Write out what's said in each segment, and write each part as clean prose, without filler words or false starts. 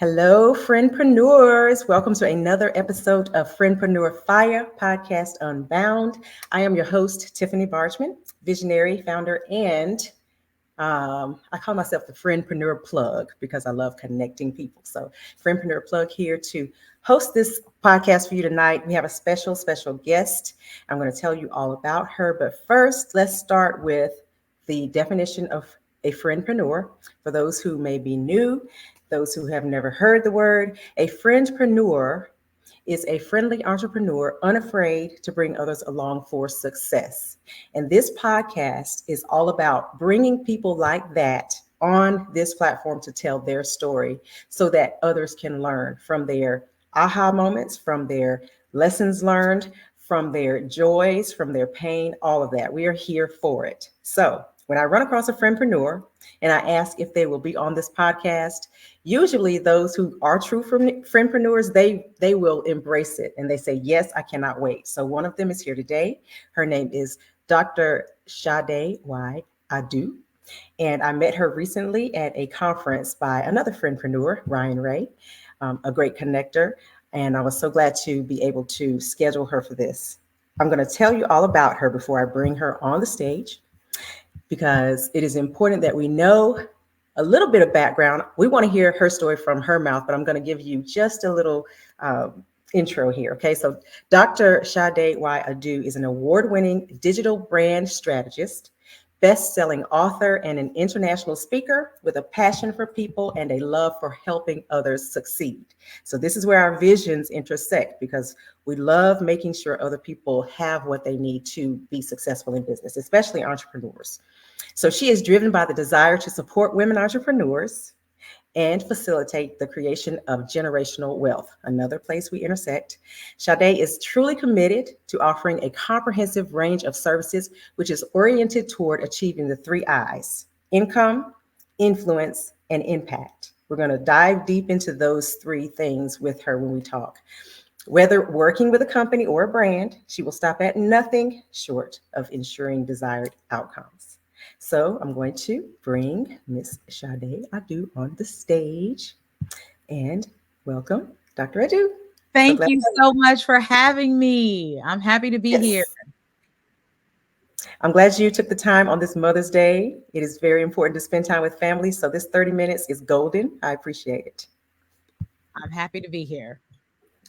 Hello, friendpreneurs. Welcome to another episode of Friendpreneur Fire Podcast Unbound. I am your host, Tiffany Bargman, visionary, founder, and I call myself the Friendpreneur Plug because I love connecting people. So, Friendpreneur Plug here to host this podcast for you tonight. We have a special guest. I'm going to tell you all about her. But first, let's start with the definition of a friendpreneur. For those who may be new, those who have never heard the word, a friendpreneur is a friendly entrepreneur unafraid to bring others along for success. And this podcast is all about bringing people like that on this platform to tell their story so that others can learn from their aha moments, from their lessons learned, from their joys, from their pain, all of that. We are here for it. So when I run across a friendpreneur and I ask if they will be on this podcast, usually those who are true friendpreneurs, they will embrace it and they say, yes, I cannot wait. So one of them is here today. Her name is Dr. Sade Y. Adu. And I met her recently at a conference by another friendpreneur, Ryan Ray, a great connector. And I was so glad to be able to schedule her for this. I'm going to tell you all about her before I bring her on the stage, because it is important that we know a little bit of background. We want to hear her story from her mouth, but I'm going to give you just a little intro here. Okay, so Dr. Sade Y. Adu is an award-winning digital brand strategist, best-selling author, and an international speaker with a passion for people and a love for helping others succeed. So this is where our visions intersect, because we love making sure other people have what they need to be successful in business, especially entrepreneurs. So she is driven by the desire to support women entrepreneurs and facilitate the creation of generational wealth, another place we intersect. Sade is truly committed to offering a comprehensive range of services, which is oriented toward achieving the 3 I's: income, influence, and impact. We're going to dive deep into those 3 things with her when we talk. Whether working with a company or a brand, she will stop at nothing short of ensuring desired outcomes. So I'm going to bring Miss Sade Adu on the stage, and welcome, Dr. Adu. So Thank glad. you so much for having me. I'm happy to be here. Yes. I'm glad you took the time on this Mother's Day. It is very important to spend time with family. So this 30 minutes is golden. I appreciate it. I'm happy to be here.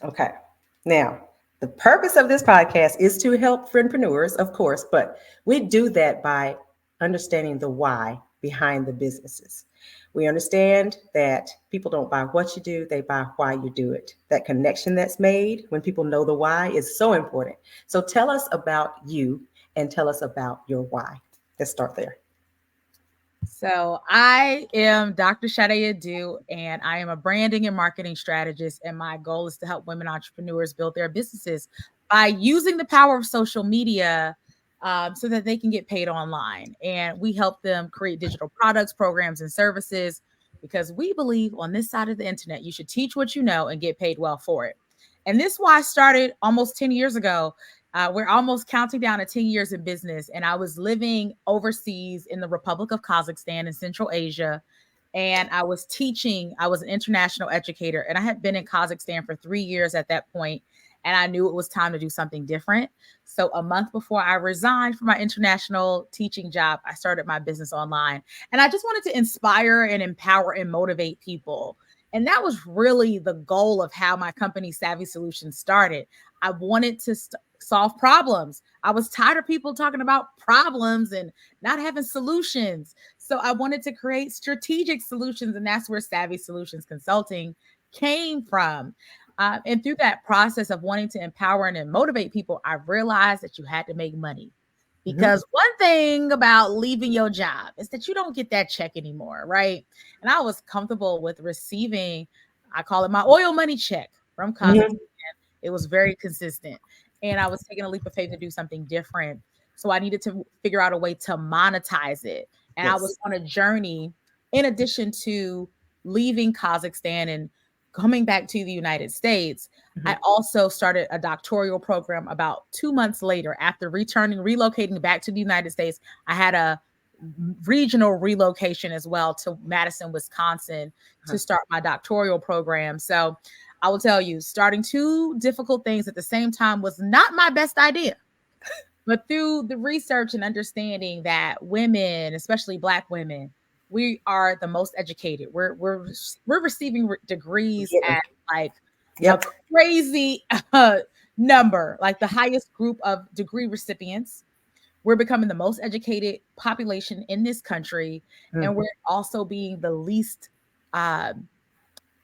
Okay. Now, the purpose of this podcast is to help friendpreneurs, of course, but we do that by understanding the why behind the businesses. We understand that people don't buy what you do, they buy why you do it. That connection that's made when people know the why is so important. So tell us about you and tell us about your why. Let's start there. So I am Dr. Sade Adu, and I am a branding and marketing strategist. And my goal is to help women entrepreneurs build their businesses by using the power of social media so that they can get paid online. And we help them create digital products, programs, and services because we believe on this side of the internet, you should teach what you know and get paid well for it. And this is why I started almost 10 years ago. We're almost counting down to 10 years in business. And I was living overseas in the Republic of Kazakhstan in Central Asia. And I was teaching, I was an international educator, and I had been in Kazakhstan for 3 years at that point. And I knew it was time to do something different. So a month before I resigned from my international teaching job, I started my business online. And I just wanted to inspire and empower and motivate people. And that was really the goal of how my company Savvy Solutions started. I wanted to solve problems. I was tired of people talking about problems and not having solutions. So I wanted to create strategic solutions. And that's where Savvy Solutions Consulting came from. And through that process of wanting to empower and motivate people, I realized that you had to make money. Mhm. Because one thing about leaving your job is that you don't get that check anymore, right? And I was comfortable with receiving, I call it my oil money check from Kazakhstan. Mhm. It was very consistent. And I was taking a leap of faith to do something different. So I needed to figure out a way to monetize it. And I was Yes. on a journey in addition to leaving Kazakhstan and coming back to the United States. I Mhm. also started a doctoral program about 2 months later after relocating back to the United States. I had a regional relocation as well to Madison, Wisconsin to start my doctoral program. So I will tell you, starting two difficult things at the same time was not my best idea. But through the research and understanding that women, especially Black women, we are the most educated. We're receiving degrees at like a crazy number, like the highest group of degree recipients. We're becoming the most educated population in this country, and we're also being the least amount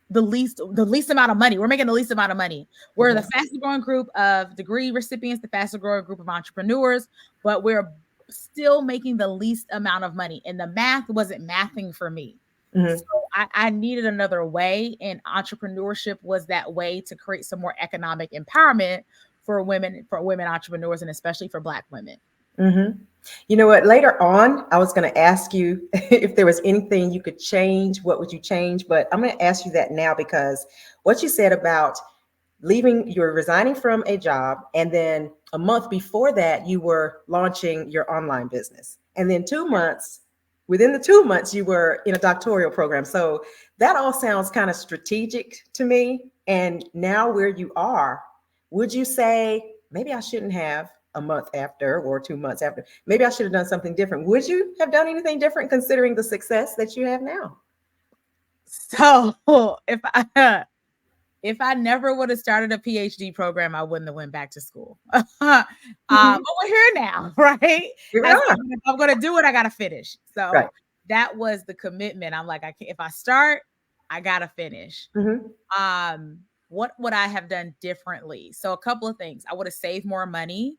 of money. We're making the least amount of money. We're the fastest growing group of degree recipients, the fastest growing group of entrepreneurs, but we're still making the least amount of money. And the math wasn't mathing for me. So I needed another way, and entrepreneurship was that way to create some more economic empowerment for women entrepreneurs, and especially for Black women. You know what? Later on, I was going to ask you if there was anything you could change. What would you change? But I'm going to ask you that now, because what you said about you're resigning from a job, and then a month before that, you were launching your online business. And then within the 2 months, you were in a doctoral program. So that all sounds kind of strategic to me. And now where you are, would you say, maybe I shouldn't have a month after or 2 months after? Maybe I should have done something different. Would you have done anything different considering the success that you have now? So if I never would have started a PhD program, I wouldn't have went back to school. But we're here now, right? I'm going to do it, I got to finish. So that was the commitment. I'm like, if I start, I got to finish. What would I have done differently? So a couple of things. I would have saved more money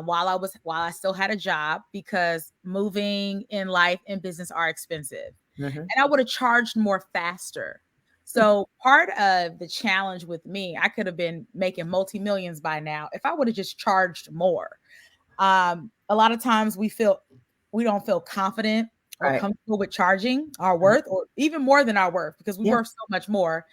while I still had a job, because moving in life and business are expensive. And I would have charged more faster. So part of the challenge with me, I could have been making multi-millions by now if I would have just charged more. A lot of times we don't feel confident or comfortable with charging our worth, or even more than our worth, because we worth so much more.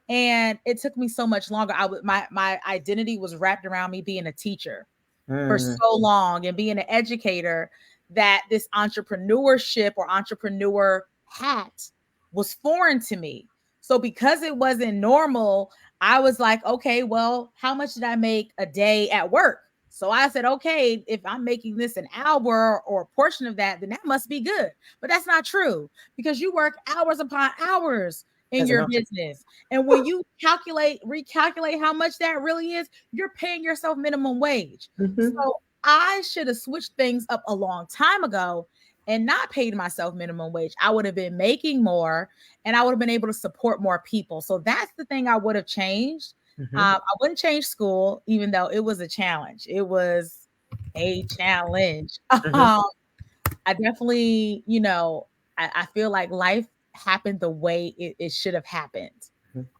And it took me so much longer. My identity was wrapped around me being a teacher for so long and being an educator, that this entrepreneurship or entrepreneur hat was foreign to me. So because it wasn't normal, I was like, okay, well, how much did I make a day at work? So I said, okay, if I'm making this an hour or a portion of that, then that must be good. But that's not true, because you work hours upon hours in your business. And when you recalculate how much that really is, you're paying yourself minimum wage. So I should have switched things up a long time ago and not paid myself minimum wage. I would have been making more, and I would have been able to support more people. So that's the thing I would have changed. I wouldn't change school, even though it was a challenge. It was a challenge. I definitely, I feel like life happened the way it should have happened.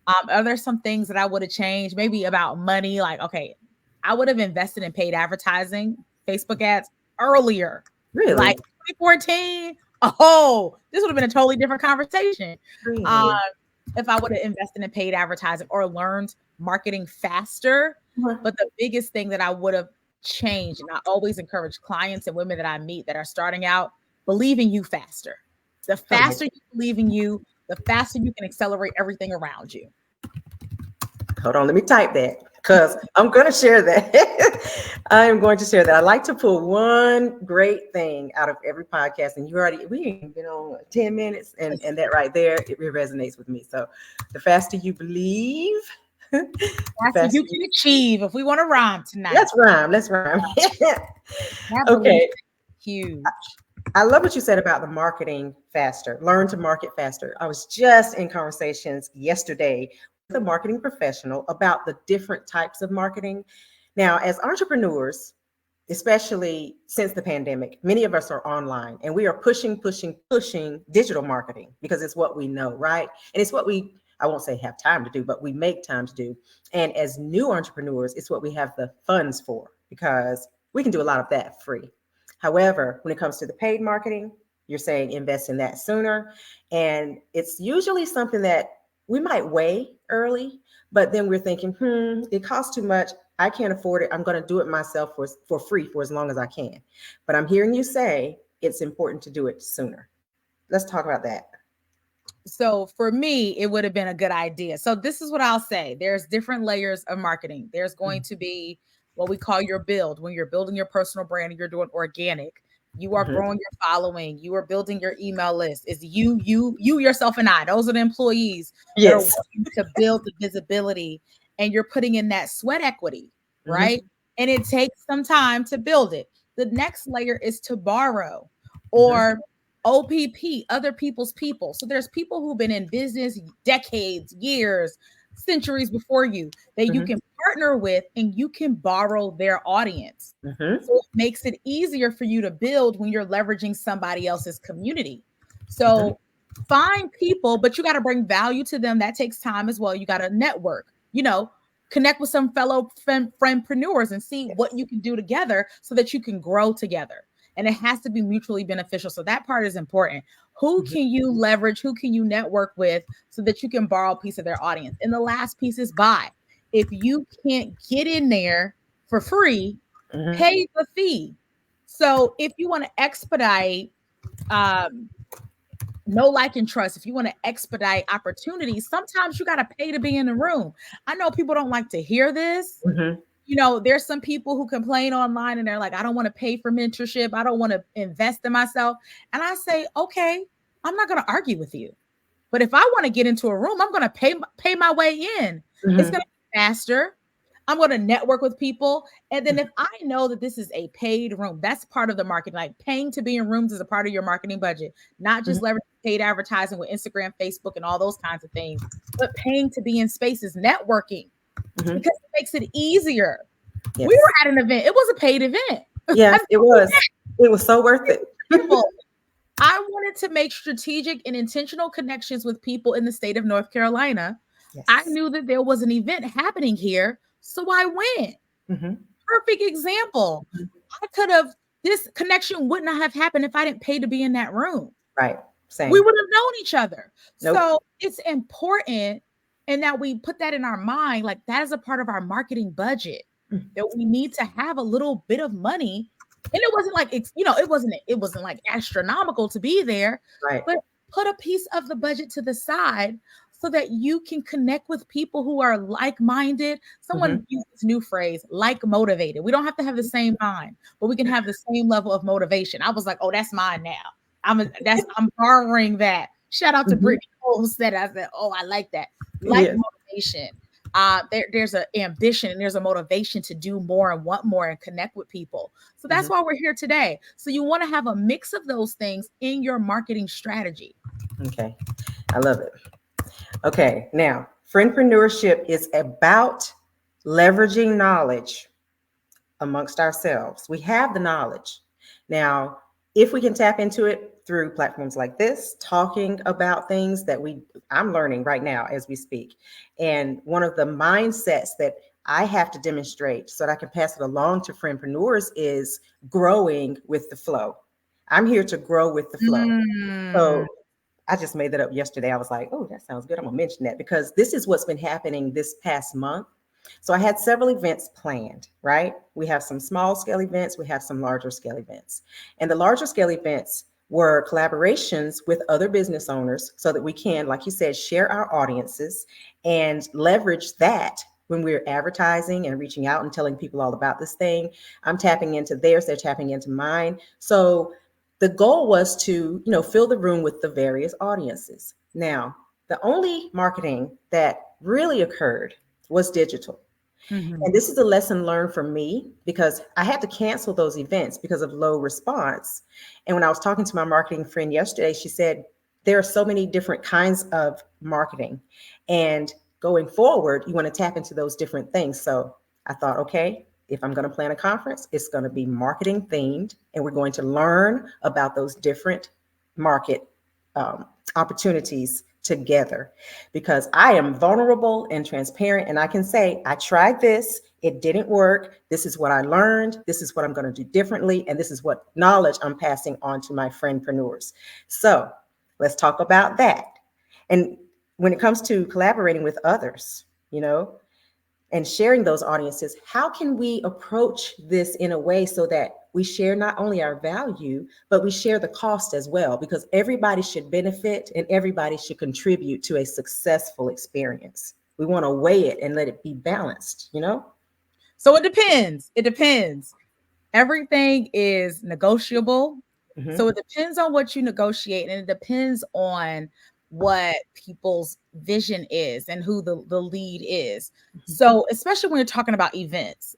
Are there some things that I would have changed? Maybe about money, like, okay, I would have invested in paid advertising, Facebook ads earlier. Really? Like 2014. Oh, this would have been a totally different conversation. Really? If I would have invested in paid advertising or learned marketing faster. But the biggest thing that I would have changed, and I always encourage clients and women that I meet that are starting out, believe in you faster. The faster you believe in you, the faster you can accelerate everything around you. Hold on, let me type that, because I'm going to share that. I am going to share that. I like to pull one great thing out of every podcast, and we ain't been on 10 minutes, and that right there, it resonates with me. So the faster you believe, faster you can achieve. If we want to rhyme tonight. Let's rhyme. Okay. Huge. I love what you said about the marketing faster, learn to market faster. I was just in conversations yesterday with a marketing professional about the different types of marketing. Now, as entrepreneurs, especially since the pandemic, many of us are online, and we are pushing digital marketing because it's what we know, right? And it's what I won't say have time to do, but we make time to do. And as new entrepreneurs, it's what we have the funds for, because we can do a lot of that free. However, when it comes to the paid marketing, you're saying invest in that sooner. And it's usually something that we might weigh early, but then we're thinking, it costs too much. I can't afford it. I'm going to do it myself for free for as long as I can. But I'm hearing you say it's important to do it sooner? Let's talk about that. So for me, it would have been a good idea. So this is what I'll say. There's different layers of marketing. There's going to be what we call your build. When you're building your personal brand and you're doing organic, you are growing your following, you are building your email list. It's you yourself and I. Those are the employees that are working to build the visibility, and you're putting in that sweat equity, right? And it takes some time to build it. The next layer is to borrow or OPP, other people's people. So there's people who've been in business decades, years, centuries before you that you can partner with, and you can borrow their audience. So it makes it easier for you to build when you're leveraging somebody else's community. So find people, but you got to bring value to them. That takes time as well. You got to network, connect with some fellow friendpreneurs and see what you can do together so that you can grow together. And it has to be mutually beneficial. So that part is important. Who can you leverage? Who can you network with so that you can borrow a piece of their audience? And the last piece is buy. If you can't get in there for free, pay the fee. So if you want to expedite know, like, and trust, if you want to expedite opportunities, sometimes you got to pay to be in the room. I know people don't like to hear this. There's some people who complain online and they're like, I don't want to pay for mentorship. I don't want to invest in myself. And I say, okay, I'm not going to argue with you. But if I want to get into a room, I'm going to pay my way in. It's going to be faster. I'm going to network with people. And then if I know that this is a paid room, that's part of the marketing. Like paying to be in rooms is a part of your marketing budget, not just leveraging paid advertising with Instagram, Facebook, and all those kinds of things, but paying to be in spaces, networking. Because it makes it easier. We were at an event. It was a paid event. Yes, it was. It was so worth it. I wanted to make strategic and intentional connections with people in the state of North Carolina. I knew that there was an event happening here, so I went. Perfect example. This connection would not have happened if I didn't pay to be in that room. Right. Same. We would have known each other. So it's important. And now we put that in our mind, like that is a part of our marketing budget that we need to have a little bit of money. And it wasn't like, it wasn't like astronomical to be there, but put a piece of the budget to the side so that you can connect with people who are like-minded. Someone used this new phrase, like motivated. We don't have to have the same mind, but we can have the same level of motivation. I was like, oh, that's mine now. I'm borrowing that. Shout out to Brittany Cole who said, I said, oh, I like that. Motivation. There's an ambition and there's a motivation to do more and want more and connect with people. So that's why we're here today. So you want to have a mix of those things in your marketing strategy. Okay. I love it. Okay. Now, friendpreneurship is about leveraging knowledge amongst ourselves. We have the knowledge. Now, if we can tap into it through platforms like this, talking about things that I'm learning right now as we speak. And one of the mindsets that I have to demonstrate so that I can pass it along to friendpreneurs is growing with the flow. I'm here to grow with the flow. So I just made that up yesterday. I was like, oh, that sounds good. I'm gonna mention that because this is what's been happening this past month. So I had several events planned, right? We have some small scale events. We have some larger scale events. And the larger scale events were collaborations with other business owners so that we can, like you said, share our audiences and leverage that when we're advertising and reaching out and telling people all about this thing. I'm tapping into theirs, they're tapping into mine. So the goal was to, fill the room with the various audiences. Now, the only marketing that really occurred was digital. And this is a lesson learned for me because I had to cancel those events because of low response. And when I was talking to my marketing friend yesterday, she said, there are so many different kinds of marketing. And going forward, you want to tap into those different things. So I thought, okay, if I'm going to plan a conference, it's going to be marketing themed. And we're going to learn about those different market opportunities together, because I am vulnerable and transparent. And I can say, I tried this, it didn't work. This is what I learned. This is what I'm going to do differently. And this is what knowledge I'm passing on to my friendpreneurs. So let's talk about that. And when it comes to collaborating with others, and sharing those audiences, how can we approach this in a way so that we share not only our value, but we share the cost as well? Because everybody should benefit and everybody should contribute to a successful experience. We want to weigh it and let it be balanced, you know? So it depends. It depends. Everything is negotiable. Mhm. So it depends on what you negotiate, and it depends on what people's vision is and who the lead is. So especially when you're talking about events,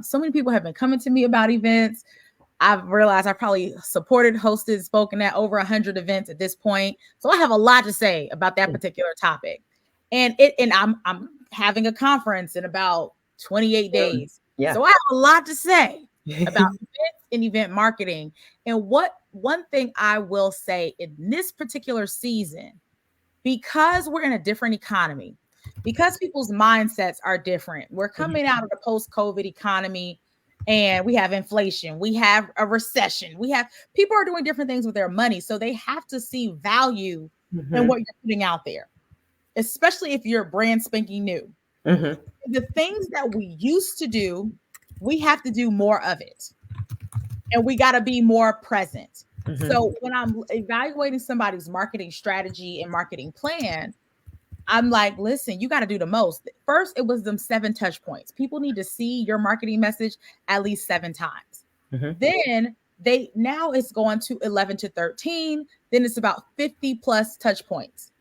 so many people have been coming to me about events. I've realized I probably supported, hosted, spoken at over 100 events at this point. So I have a lot to say about that particular topic. And I'm having a conference in about 28 days. Yeah. So I have a lot to say about events and event marketing. And one thing I will say in this particular season, because we're in a different economy, because people's mindsets are different, we're coming out of the post-COVID economy and we have inflation, we have a recession, we have people are doing different things with their money. So they have to see value in what you're putting out there, especially if you're brand spanking new. The things that we used to do, we have to do more of it. And we got to be more present. So when I'm evaluating somebody's marketing strategy and marketing plan, I'm like, listen, you got to do the most. First, it was them 7 touch points. People need to see your marketing message at least 7 times. Then now it's going to 11 to 13. Then it's about 50 plus touch points.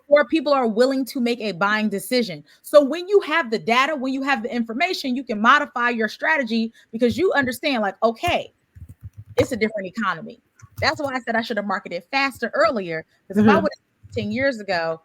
Where people are willing to make a buying decision. So when you have the data, when you have the information, you can modify your strategy because you understand, like, okay, it's a different economy. That's why I said I should have marketed faster earlier. Because if I would have 10 years ago,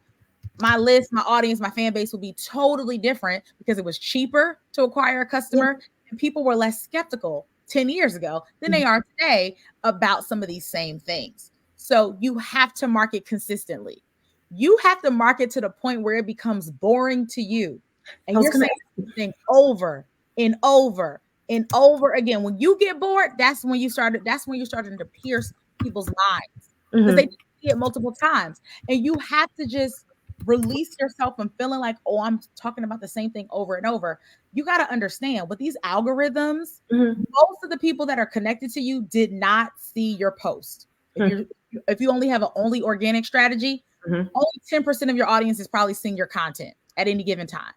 my list, my audience, my fan base would be totally different because it was cheaper to acquire a customer and people were less skeptical 10 years ago than they are today about some of these same things. So you have to market consistently. You have to market to the point where it becomes boring to you. And you're saying something over and over and over again. When you get bored, that's when you're starting to pierce people's minds because they see it multiple times. And you have to just release yourself from feeling like, oh, I'm talking about the same thing over and over. You got to understand with these algorithms, most of the people that are connected to you did not see your post. If you only have an only organic strategy, only 10% of your audience is probably seeing your content at any given time.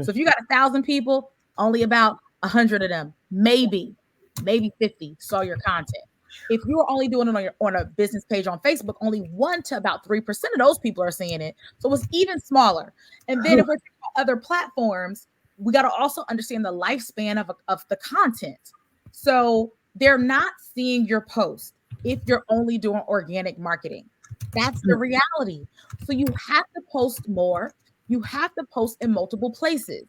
So if you got 1,000 people, only about 100 of them, maybe 50 saw your content. If you are only doing it on a business page on Facebook, only 1 to about 3% of those people are seeing it. So it's even smaller. And then if we're talking about other platforms, we got to also understand the lifespan of the content. So they're not seeing your post if you're only doing organic marketing. That's the reality. So you have to post more. You have to post in multiple places.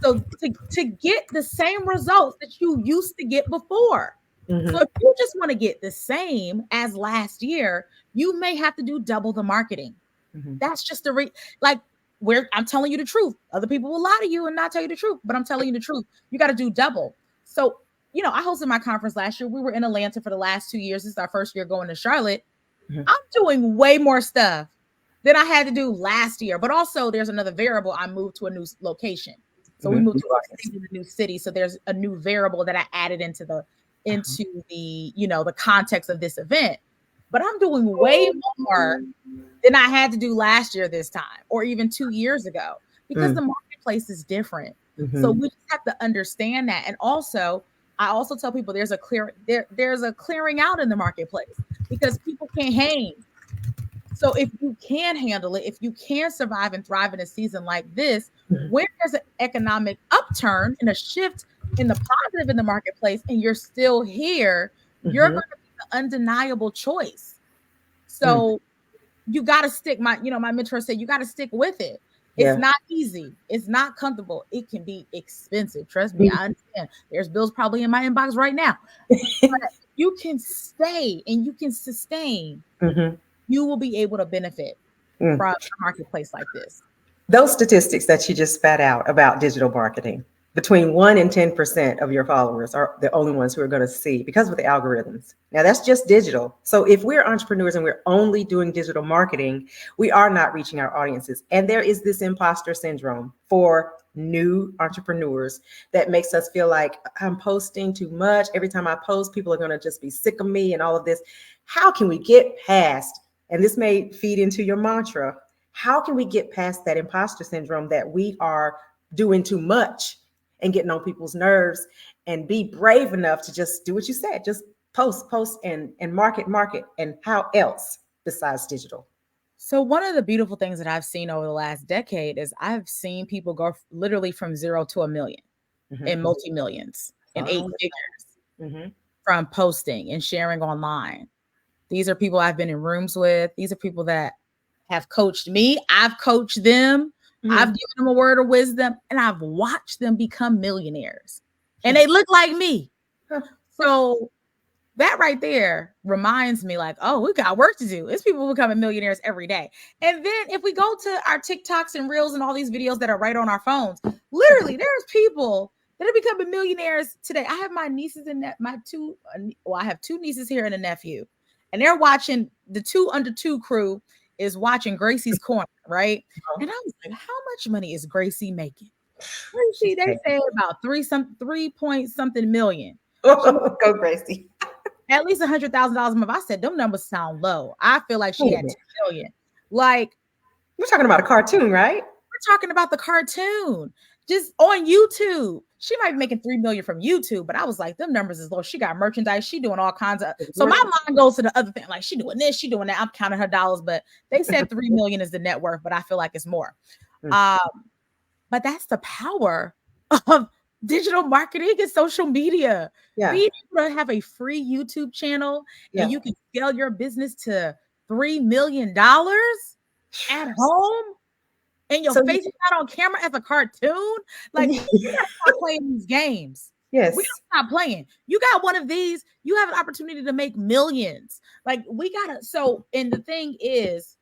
So to get the same results that you used to get before. So if you just want to get the same as last year, you may have to do double the marketing. That's just I'm telling you the truth. Other people will lie to you and not tell you the truth, but I'm telling you the truth. You got to do double. So, I hosted my conference last year. We were in Atlanta for the last 2 years. This is our first year going to Charlotte. I'm doing way more stuff than I had to do last year. But also there's another variable. I moved to a new location. So we moved to a new city. So there's a new variable that I added into the the context of this event. But I'm doing way more than I had to do last year this time, or even 2 years ago, because the marketplace is different. So we just have to understand that. And also, I also tell people there's a clearing out in the marketplace because people can't hang. So if you can handle it, if you can survive and thrive in a season like this, where there's an economic upturn and a shift in the positive in the marketplace, and you're still here, you're going to be the undeniable choice. So you got to stick. My mentor said, you got to stick with it. It's not easy. It's not comfortable. It can be expensive. Trust me. I understand. There's bills probably in my inbox right now. But you can stay and you can sustain. You will be able to benefit from a marketplace like this. Those statistics that you just spat out about digital marketing, between 1 and 10% of your followers are the only ones who are going to see because of the algorithms. Now that's just digital. So if we're entrepreneurs and we're only doing digital marketing, we are not reaching our audiences. And there is this imposter syndrome for new entrepreneurs that makes us feel like I'm posting too much. Every time I post, people are going to just be sick of me and all of this. How can we get past, and this may feed into your mantra, how can we get past that imposter syndrome that we are doing too much and getting on people's nerves, and be brave enough to just do what you said, just post and market, and how else besides digital? So one of the beautiful things that I've seen over the last decade is I've seen people go literally from 0 to 1 million in multi-millions in 8 figures from posting and sharing online. These are people I've been in rooms with. These are people that have coached me. I've coached them. I've given them a word of wisdom, and I've watched them become millionaires. And they look like me. So that right there reminds me like, oh, we got work to do. It's people becoming millionaires every day. And then if we go to our TikToks and Reels and all these videos that are right on our phones, literally there's people that are becoming millionaires today. I have my nieces and I have 2 nieces here and a nephew, and they're watching the 2 Under 2 crew is watching Gracie's Corner, right? And I was like, how much money is Gracie making? They say about 3 point something million. Go Gracie. At least $100,000 a month. I said, them numbers sound low. I feel like she had 10 million. Like, we're talking about a cartoon, right? We're talking about the cartoon just on YouTube. She might be making 3 million from YouTube, but I was like, them numbers is low. She got merchandise. She doing all kinds of. So my mind goes to the other thing. Like, she doing this, she doing that. I'm counting her dollars, but they said 3 million is the net worth, but I feel like it's more. But that's the power of digital marketing and social media. Being able to have a free YouTube channel and you can scale your business to $3 million at home, and your face is not on camera as a cartoon. Like, we gotta stop playing these games. Yes, we gotta stop playing. You got one of these, you have an opportunity to make millions. Like, we gotta. So, and the thing is,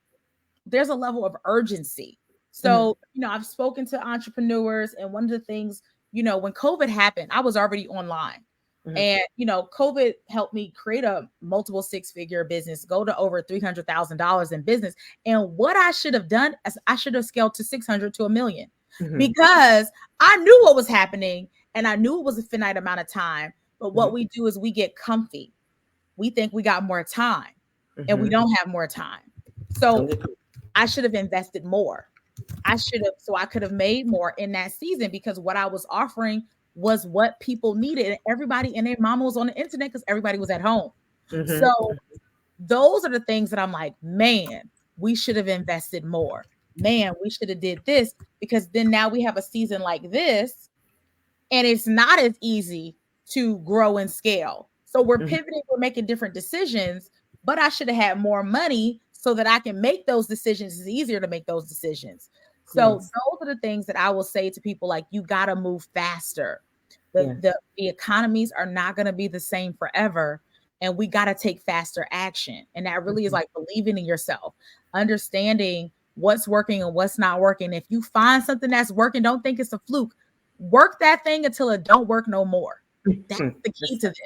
there's a level of urgency. So, I've spoken to entrepreneurs, and one of the things, when COVID happened, I was already online. And, COVID helped me create a multiple 6-figure business, go to over $300,000 in business. And what I should have done is I should have scaled to 600 to 1 million because I knew what was happening and I knew it was a finite amount of time. But what we do is we get comfy. We think we got more time and we don't have more time. So I should have invested more. So I could have made more in that season, because what I was offering was what people needed, and everybody and their mama was on the internet because everybody was at home. So those are the things that I'm like, man, we should have invested more. Man, we should have did this, because then now we have a season like this and it's not as easy to grow and scale. So we're pivoting, we're making different decisions, but I should have had more money so that I can make those decisions. It's easier to make those decisions. So those are the things that I will say to people, like, you got to move faster. The economies are not going to be the same forever. And we got to take faster action. And that really is like believing in yourself, understanding what's working and what's not working. If you find something that's working, don't think it's a fluke. Work that thing until it don't work no more. That's the key to this.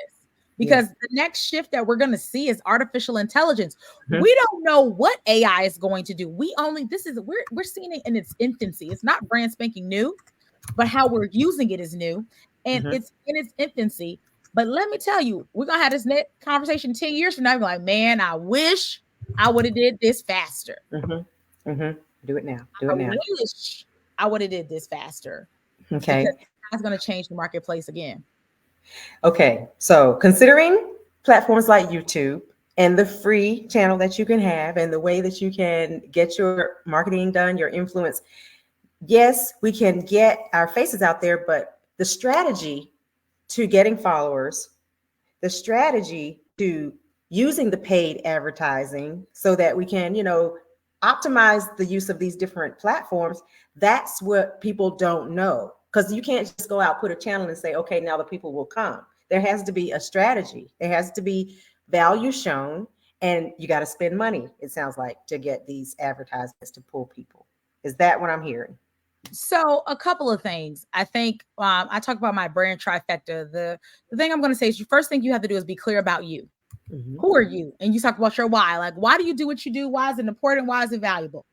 Because the next shift that we're going to see is artificial intelligence. We don't know what AI is going to do. We're seeing it in its infancy. It's not brand spanking new, but how we're using it is new, and it's in its infancy. But let me tell you, we're going to have this next conversation 10 years from now. I'm like, man, I wish I would have did this faster. Do it now. I wish I would have did this faster. Okay. Because that's going to change the marketplace again. Okay, so considering platforms like YouTube and the free channel that you can have and the way that you can get your marketing done, your influence, yes, we can get our faces out there, but the strategy to getting followers, the strategy to using the paid advertising so that we can, optimize the use of these different platforms, that's what people don't know. Because you can't just go out, put a channel and say, okay, now the people will come. There has to be a strategy. There has to be value shown, and you got to spend money, it sounds like, to get these advertisements to pull people. Is that what I'm hearing? So a couple of things. I think I talk about my brand trifecta. The thing I'm going to say is, the first thing you have to do is be clear about you. Who are you? And you talk about your why. Like, why do you do what you do? Why is it important? Why is it valuable?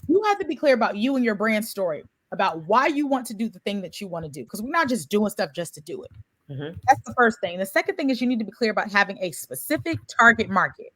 You have to be clear about you and your brand story. about why you want to do the thing that you want to do, because we're not just doing stuff just to do it. Mm-hmm. That's the first thing. The second thing is you need to be clear about having a specific target market.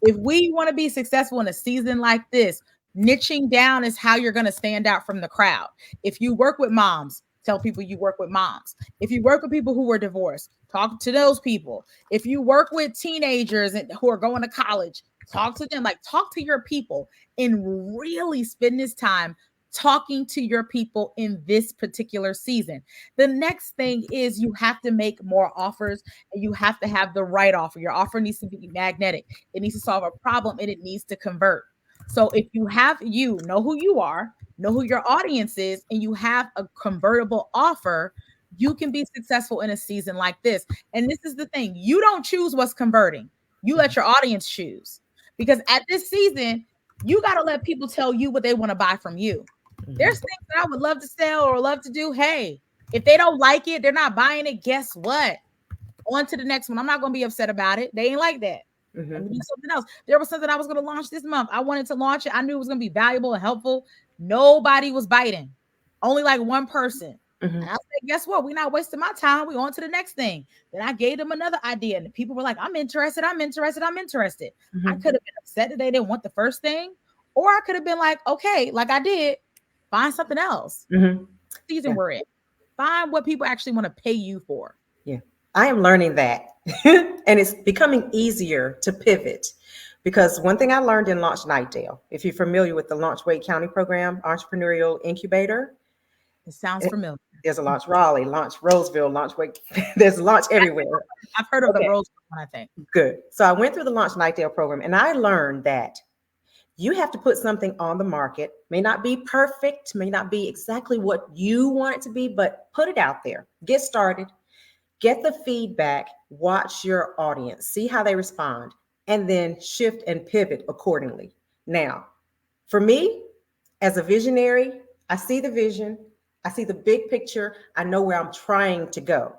If we want to be successful in a season like this, niching down is how you're going to stand out from the crowd. If you work with moms, tell people you work with moms. If you work with people who were divorced, talk to those people. If you work with teenagers who are going to college, talk to them. Like, talk to your people and really spend this time talking to your people in this particular season. The next thing is you have to make more offers, and you have to have the right offer. Your offer needs to be magnetic. It needs to solve a problem, and it needs to convert. So if you know who you are, know who your audience is, and you have a convertible offer, you can be successful in a season like this. And this is the thing. You don't choose what's converting. You let your audience choose. Because at this season, you got to let people tell you what they want to buy from you. There's things that I would love to sell or love to do. Hey, if they don't like it, they're not buying it. Guess what? On to the next one. I'm not going to be upset about it. They ain't like that. Mm-hmm. Let me do something else. There was something I was going to launch this month. I wanted to launch it. I knew it was going to be valuable and helpful. Nobody was biting. Only like one person. Mm-hmm. And I said, guess what? We're not wasting my time. We're on to the next thing. Then I gave them another idea. And the people were like, I'm interested. Mm-hmm. I could have been upset that they didn't want the first thing. Or I could have been like, okay, like I did, find something else. Mm-hmm. Season we're in. Find what people actually want to pay you for. Yeah, I am learning that. And it's becoming easier to pivot, because one thing I learned in Launch Knightdale, if you're familiar with the Launch Wade County program, Entrepreneurial Incubator. It sounds familiar. There's a Launch Raleigh, Launch Roseville, Launch Wade. There's a launch everywhere. I've heard of the Roseville one, I think. Good. So I went through the Launch Knightdale program, and I learned that you have to put something on the market. May not be perfect, may not be exactly what you want it to be, but put it out there. Get started, get the feedback, watch your audience, see how they respond, and then shift and pivot accordingly. Now, for me, as a visionary, I see the vision, I see the big picture, I know where I'm trying to go.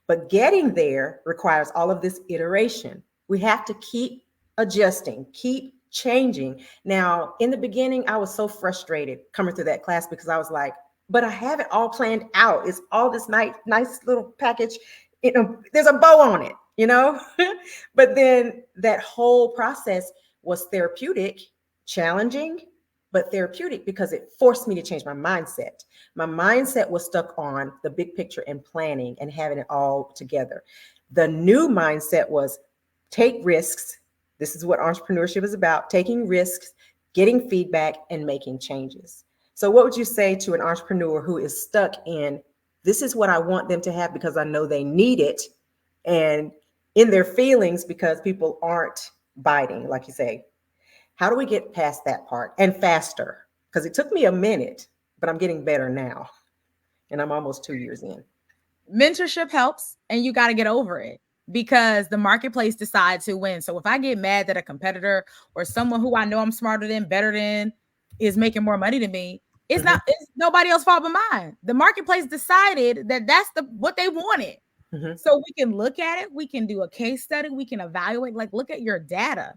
But getting there requires all of this iteration. We have to keep adjusting, keep changing. Now, in the beginning, I was so frustrated coming through that class, because I was like, but I have it all planned out. It's all this nice little package. There's a bow on it, But then that whole process was therapeutic, challenging, but therapeutic, because it forced me to change my mindset. My mindset was stuck on the big picture and planning and having it all together. The new mindset was take risks. This is what entrepreneurship is about: taking risks, getting feedback, and making changes. So what would you say to an entrepreneur who is stuck in, this is what I want them to have because I know they need it, and in their feelings because people aren't biting, like you say? How do we get past that part and faster? Because it took me a minute, but I'm getting better now. And I'm almost 2 years in. Mentorship helps, and you got to get over it, because the marketplace decides who wins. So if I get mad that a competitor or someone who I know I'm smarter than, better than, is making more money than me, it's nobody else's fault but mine. The marketplace decided that that's what they wanted. Mm-hmm. So we can look at it. We can do a case study. We can evaluate, like, look at your data.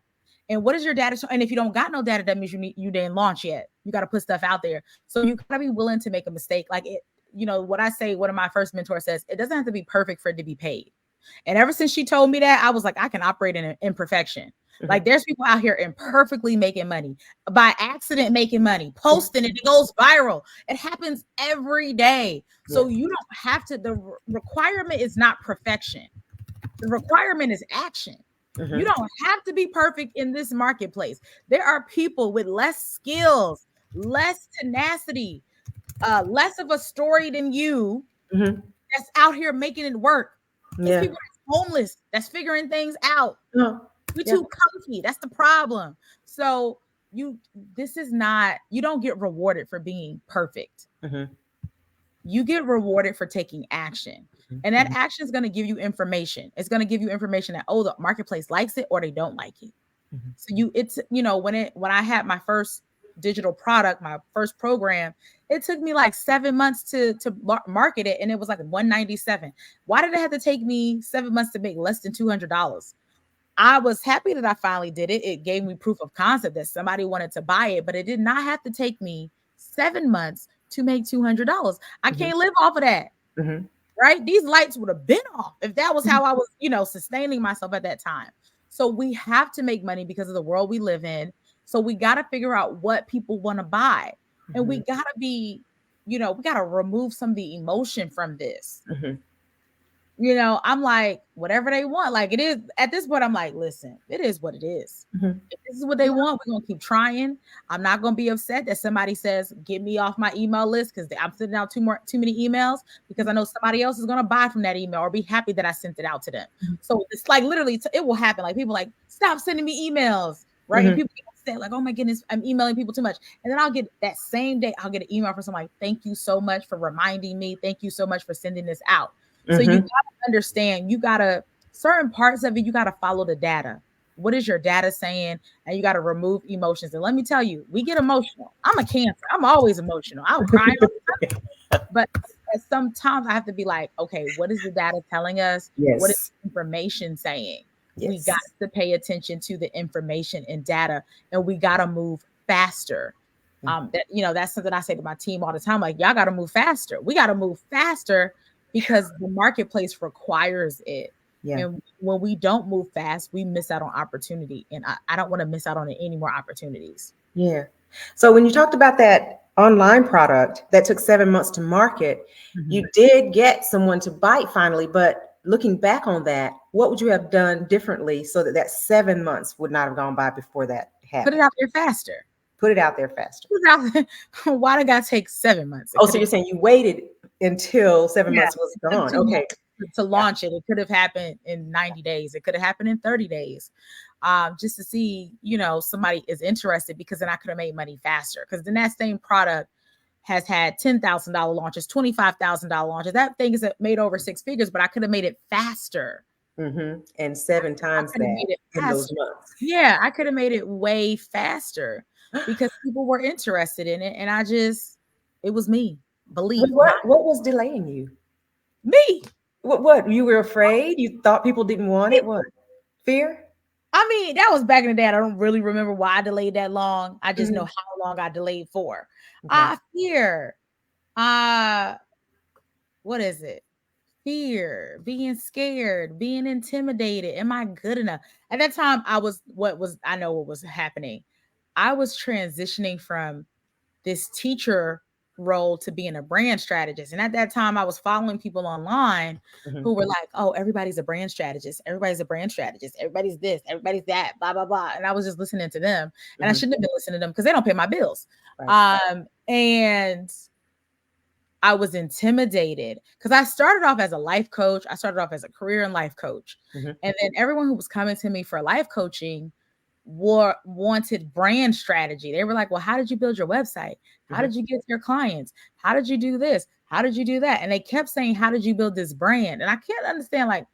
And what is your data? And if you don't got no data, that means you didn't launch yet. You got to put stuff out there. So you got to be willing to make a mistake. Like, it, what I say, one of my first mentors says, it doesn't have to be perfect for it to be paid. And ever since she told me that, I was like, I can operate in imperfection. Mm-hmm. Like, there's people out here imperfectly making money, by accident making money, posting it, it goes viral. It happens every day. Yeah. So you don't have to, the requirement is not perfection. The requirement is action. Mm-hmm. You don't have to be perfect in this marketplace. There are people with less skills, less tenacity, less of a story than you, mm-hmm. that's out here making it work. Yeah. People that's homeless, that's figuring things out. We're too comfy. That's the problem. So you don't get rewarded for being perfect. Mm-hmm. You get rewarded for taking action. Mm-hmm. And that action is going to give you information. It's going to give you information that, the marketplace likes it or they don't like it. Mm-hmm. So when I had my first digital product, my first program, it took me like 7 months to market it, and it was like $197. Why did it have to take me 7 months to make less than $200? I was happy that I finally did it. It gave me proof of concept that somebody wanted to buy it, but it did not have to take me 7 months to make $200. I Mhm. can't live off of that. Mhm. Right? These lights would have been off if that was how I was, sustaining myself at that time. So we have to make money because of the world we live in. So we got to figure out what people want to buy. And we Mhm. got to be, we got to remove some of the emotion from this. Mhm. I'm like, whatever they want. Like it is at this point, I'm like, listen, it is what it is. Mhm. If this is what they want, we're gonna keep trying. I'm not gonna be upset that somebody says, get me off my email list because I'm sending out too many emails because I know somebody else is gonna buy from that email or be happy that I sent it out to them. Mhm. So it's like literally it will happen. Like people like, stop sending me emails, right? And Mhm. people get upset, like, oh my goodness, I'm emailing people too much. And then I'll get that same day, I'll get an email from somebody, thank you so much for reminding me. Thank you so much for sending this out. So you Mhm. gotta understand, certain parts of it, you gotta follow the data. What is your data saying? And you got to remove emotions. And let me tell you, we get emotional. I'm a Cancer. I'm always emotional. I'll cry all the time. But sometimes I have to be like, okay, what is the data telling us? What is Yes. the information saying? We got Yes. to pay attention to the information and data, and we got to move faster. That's something I say to my team all the time. Like, y'all got to move faster. We got to move faster because the marketplace requires it. Yeah. And when we don't move fast, we miss out on opportunity. And I don't want to miss out on any more opportunities. Yeah. So when you talked about that online product that took 7 months to market, you did get someone to bite finally. But looking back on that, what would you have done differently so that 7 months would not have gone by before that happened? Put it out there faster. Put it out there faster. Why did God take 7 months? Oh, so you're saying you waited until 7 months was gone. Okay. To launch it. It could have happened in 90 days. It could have happened in 30 days. Just to see, somebody is interested, because then I could have made money faster. Because then that same product has had $10,000 launches, $25,000 launches. That thing is made over 6 figures, but I could have made it faster. Mm-hmm. And 7 times that in those months. Yeah, I could have made it way faster because people were interested in it. And it was me. Believe. What was delaying you? Me. What? You were afraid? You thought people didn't want it? What? Fear? I mean, that was back in the day. I don't really remember why I delayed that long. I just know how long I delayed for. Okay. Fear. What is it? Fear, being scared, being intimidated. Am I good enough? At that time, I know what was happening. I was transitioning from this teacher role to being a brand strategist. And at that time, I was following people online who were like, oh, everybody's a brand strategist. Everybody's a brand strategist. Everybody's this, everybody's that, blah, blah, blah. And I was just listening to them. And I shouldn't have been listening to them because they don't pay my bills. Right. And I was intimidated because I started off as a life coach. I started off as a career and life coach. And then everyone who was coming to me for life coaching wanted brand strategy. They were like, well, how did you build your website? How did you get your clients? How did you do this? How did you do that? And they kept saying, how did you build this brand? And I can't understand, like,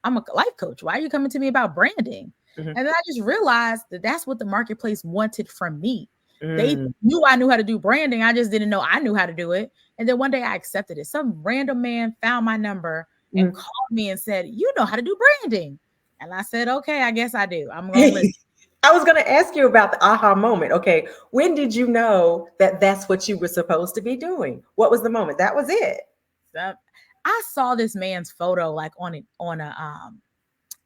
I'm a life coach. Why are you coming to me about branding? And then I just realized that that's what the marketplace wanted from me. They knew I knew how to do branding. I just didn't know I knew how to do it. And then one day I accepted it. Some random man found my number and called me and said, you know how to do branding. And I said, okay, I guess I do. I'm going to listen. I was going to ask you about the aha moment. Okay. When did you know that that's what you were supposed to be doing? What was the moment? That was it. I saw this man's photo like on a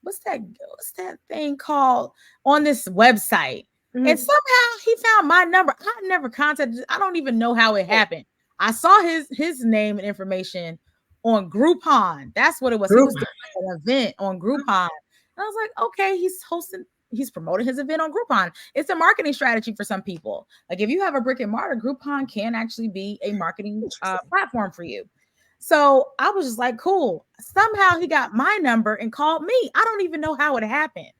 what's that thing called on this website. And somehow he found my number. I never contacted. I don't even know how it happened. I saw his name and information on Groupon. That's what it was. He was doing an event on Groupon. And I was like, okay, he's promoting his event on Groupon. It's a marketing strategy for some people. Like if you have a brick and mortar, Groupon can actually be a marketing platform for you. So I was just like, cool. Somehow he got my number and called me. I don't even know how it happened.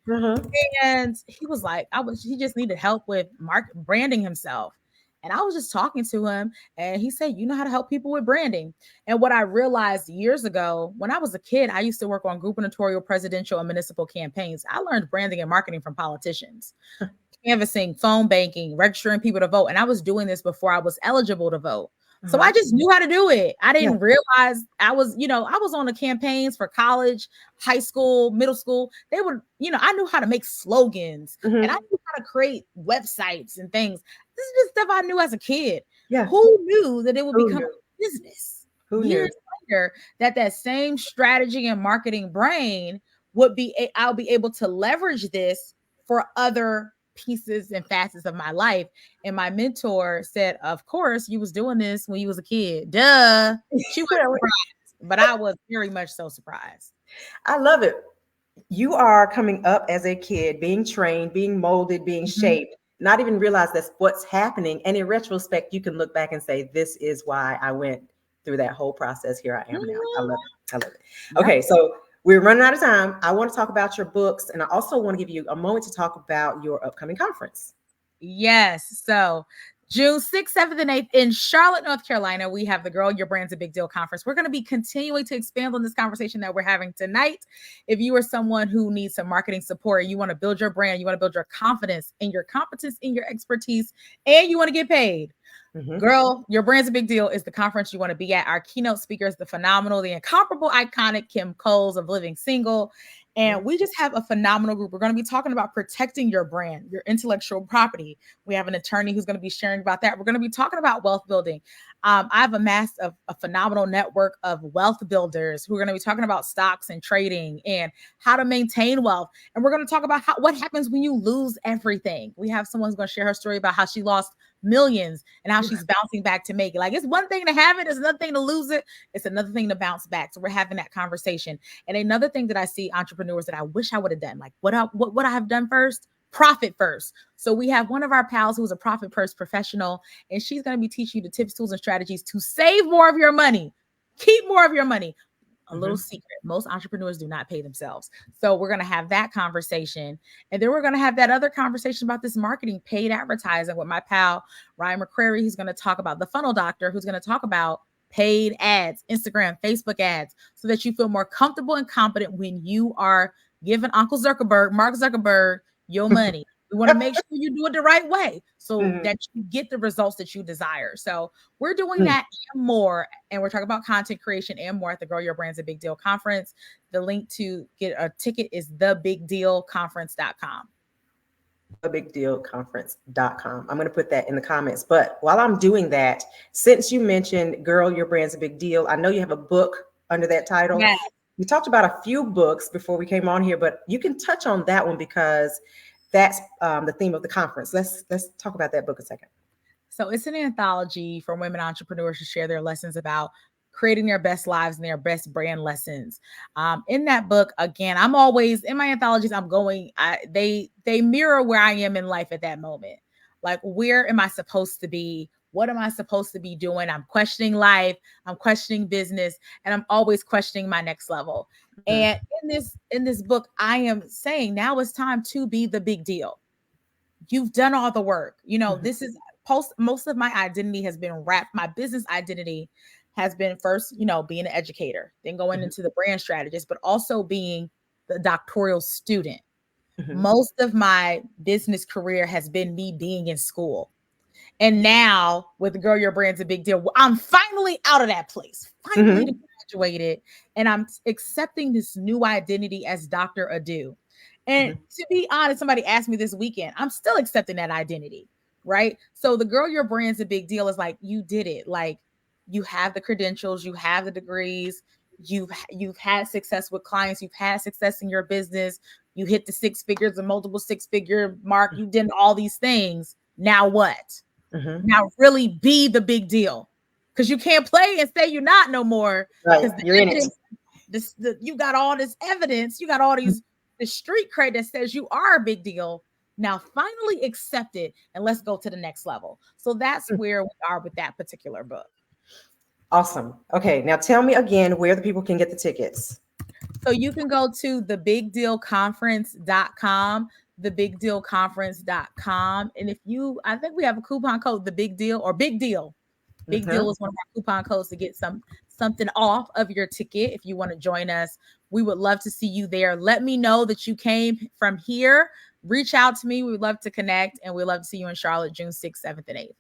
And he was like, he just needed help with branding himself. And I was just talking to him and he said, you know how to help people with branding. And what I realized years ago, when I was a kid, I used to work on gubernatorial, presidential, and municipal campaigns. I learned branding and marketing from politicians, canvassing, phone banking, registering people to vote. And I was doing this before I was eligible to vote. So I just knew how to do it. I didn't realize I was on the campaigns for college, high school, middle school. They would, I knew how to make slogans and I knew how to create websites and things. This is just stuff I knew as a kid. Yeah. Who knew that it would Who become knew? a business Who years knew? later, that same strategy and marketing brain I'll be able to leverage this for other pieces and facets of my life. And my mentor said, of course, you was doing this when you was a kid. Duh. She was surprised, but I was very much so surprised. I love it. You are coming up as a kid, being trained, being molded, being Mhm. shaped, not even realize that's what's happening. And in retrospect, you can look back and say, this is why I went through that whole process. Here I am now. I Mhm. love it. I love it. Yep. Okay, so we're running out of time. I want to talk about your books, and I also want to give you a moment to talk about your upcoming conference. Yes. So June 6th, 7th, and 8th in Charlotte, North Carolina, we have the Girl Your Brand's a Big Deal conference. We're going to be continuing to expand on this conversation that we're having tonight. If you are someone who needs some marketing support, you want to build your brand, you want to build your confidence and your competence in your expertise, and you want to get paid. Mhm. Girl, Your Brand's a Big Deal is the conference you want to be at. Our keynote speaker is the phenomenal, the incomparable, iconic Kim Coles of Living Single. And we just have a phenomenal group. We're going to be talking about protecting your brand, your intellectual property. We have an attorney who's going to be sharing about that. We're going to be talking about wealth building. I've amassed a phenomenal network of wealth builders who are going to be talking about stocks and trading and how to maintain wealth. And we're going to talk about what happens when you lose everything. We have someone who's going to share her story about how she lost millions and how she's bouncing back to make it. Like, it's one thing to have it, it's another thing to lose it, it's another thing to bounce back. So we're having that conversation. And another thing that I see entrepreneurs that I wish I would have done, like what I have done first, profit first. So we have one of our pals who's a profit first professional, and she's going to be teaching you the tips, tools, and strategies to save more of your money, keep more of your money. A little secret, most entrepreneurs do not pay themselves. So we're going to have that conversation. And then we're going to have that other conversation about this marketing, paid advertising with my pal, Ryan McCrary. He's going to talk about the funnel doctor, who's going to talk about paid ads, Instagram, Facebook ads, so that you feel more comfortable and confident when you are giving Uncle Zuckerberg, Mark Zuckerberg, your money. We want to make sure you do it the right way so that you get the results that you desire. So we're doing that and more. And we're talking about content creation and more at the Grow Your Brand's a Big Deal conference. The link to get a ticket is thebigdealconference.com. thebigdealconference.com. I'm going to put that in the comments. But while I'm doing that, since you mentioned Girl, Your Brand's a Big Deal, I know you have a book under that title. Yes. We talked about a few books before we came on here, but you can touch on that one because that's the theme of the conference. Let's talk about that book a second. So it's an anthology for women entrepreneurs to share their lessons about creating their best lives and their best brand lessons. In that book, again, I'm always in my anthologies. They mirror where I am in life at that moment. Like, where am I supposed to be? What am I supposed to be doing? I'm questioning life. I'm questioning business, and I'm always questioning my next level. And in this book, I am saying now it's time to be the big deal. You've done all the work. This is most of my identity has been wrapped. My business identity has been first, being an educator, then going into the brand strategist, but also being the doctoral student. Most of my business career has been me being in school. And now with Girl Your Brand's a Big Deal, I'm finally out of that place, finally graduated, and I'm accepting this new identity as Dr. Adu. And to be honest, somebody asked me this weekend, I'm still accepting that identity, right? So the Girl Your Brand's a Big Deal is like, you did it. Like, you have the credentials, you have the degrees, you've had success with clients, you've had success in your business, you hit the six figures, the multiple six-figure mark, you did all these things. Now what? Now really be the big deal, because you can't play and say you're not no more. Right, you're in it. You got all this evidence, you got all the street cred that says you are a big deal. Now finally accept it and let's go to the next level. So that's where we are with that particular book. Awesome. Okay, now tell me again where the people can get the tickets. So you can go to thebigdealconference.com, thebigdealconference.com. And I think we have a coupon code, the big deal or big deal. Big deal is one of our coupon codes to get something off of your ticket. If you want to join us, we would love to see you there. Let me know that you came from here. Reach out to me. We would love to connect, and we'd love to see you in Charlotte, June 6th, 7th, and 8th.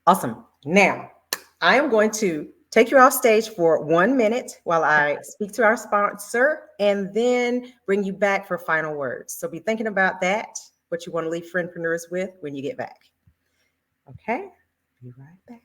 Awesome. Now, I am going to take you off stage for 1 minute while I speak to our sponsor and then bring you back for final words. So be thinking about that, what you want to leave friendpreneurs with when you get back. Okay. Be right back.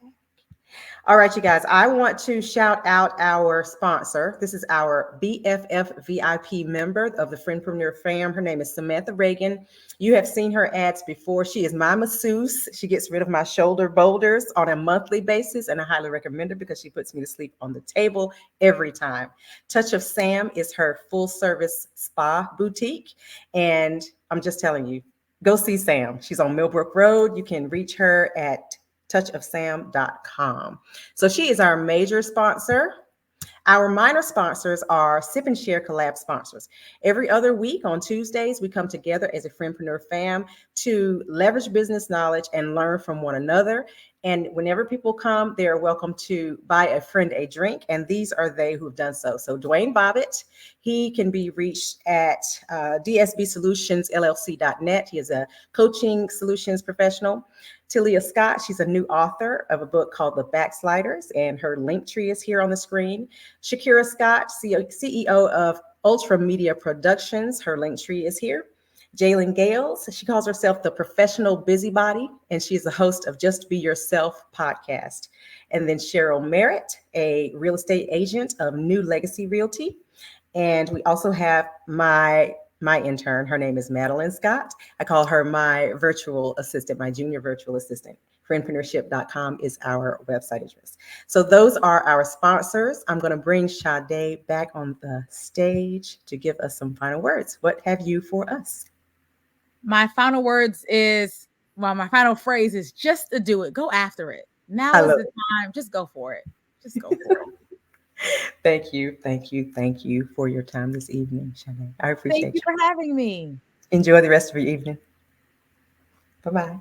All right, you guys, I want to shout out our sponsor. This is our BFF VIP member of the Friendpreneur fam. Her name is Samantha Reagan. You have seen her ads before. She is my masseuse. She gets rid of my shoulder boulders on a monthly basis, and I highly recommend her because she puts me to sleep on the table every time. Touch of Sam is her full service spa boutique, and I'm just telling you, go see Sam. She's on Millbrook Road. You can reach her at touchofsam.com. So she is our major sponsor. Our minor sponsors are Sip and Share collab sponsors. Every other week on Tuesdays, we come together as a Friendpreneur fam to leverage business knowledge and learn from one another. And whenever people come, they're welcome to buy a friend a drink. And these are they who've done so. So Dwayne Bobbitt, he can be reached at dsbsolutionsllc.net. He is a coaching solutions professional. Talia Scott, she's a new author of a book called The Backsliders, and her link tree is here on the screen. Shakira Scott, CEO of Ultra Media Productions, her link tree is here. Jalen Gales, she calls herself the professional busybody, and she's the host of Just Be Yourself podcast. And then Cheryl Merritt, a real estate agent of New Legacy Realty. And we also have my intern. Her name is Madeline Scott. I call her my virtual assistant, my junior virtual assistant. Friendpreneurship.com is our website address. So those are our sponsors. I'm going to bring Sade back on the stage to give us some final words. What have you for us? My final words is, well, my final phrase is just to do it. Go after it. Now is the time. Just go for it. Just go for it. Thank you for your time this evening, Sade. I appreciate you. Thank you for having me. Enjoy the rest of your evening. Bye-bye.